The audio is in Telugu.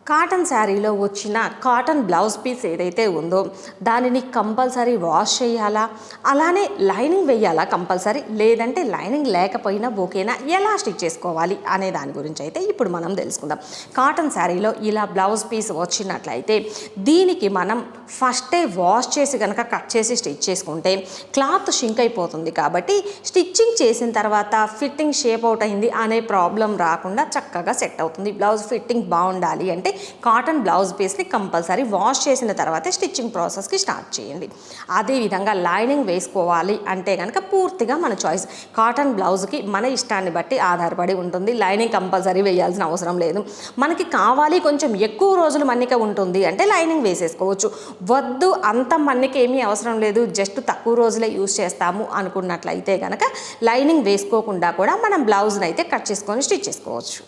కాటన్ శారీలో వచ్చిన కాటన్ బ్లౌజ్ పీస్ ఏదైతే ఉందో దానిని కంపల్సరీ వాష్ చేయాలా, అలానే లైనింగ్ వేయాలా కంపల్సరీ, లేదంటే లైనింగ్ లేకపోయినా ఓకేనా, ఎలా స్టిచ్ చేసుకోవాలి అనే దాని గురించి అయితే ఇప్పుడు మనం తెలుసుకుందాం. కాటన్ శారీలో ఇలా బ్లౌజ్ పీస్ వచ్చినట్లయితే దీనికి మనం ఫస్టే వాష్ చేసి కనుక కట్ చేసి స్టిచ్ చేసుకుంటే క్లాత్ షింక్ అయిపోతుంది. కాబట్టి స్టిచ్చింగ్ చేసిన తర్వాత ఫిట్టింగ్ షేప్ అవుట్ అయింది అనే ప్రాబ్లం రాకుండా చక్కగా సెట్ అవుతుంది. బ్లౌజ్ ఫిట్టింగ్ బాగుండాలి అంటే కాటన్ బ్లౌజ్ పీస్ని కంపల్సరీ వాష్ చేసిన తర్వాతే స్టిచ్చింగ్ ప్రాసెస్కి స్టార్ట్ చేయండి. అదేవిధంగా లైనింగ్ వేసుకోవాలి అంటే కనుక పూర్తిగా మన చాయిస్. కాటన్ బ్లౌజ్కి మన ఇష్టాన్ని బట్టి ఆధారపడి ఉంటుంది. లైనింగ్ కంపల్సరీ వేయాల్సిన అవసరం లేదు. మనకి కావాలి కొంచెం ఎక్కువ రోజులు మన్నిక ఉంటుంది అంటే లైనింగ్ వేసేసుకోవచ్చు. వద్దు అంత మన్నిక ఏమీ అవసరం లేదు, జస్ట్ తక్కువ రోజులే యూజ్ చేస్తాము అనుకున్నట్లయితే కనుక లైనింగ్ వేసుకోకుండా కూడా మనం బ్లౌజ్ని అయితే కట్ చేసుకొని స్టిచ్ చేసుకోవచ్చు.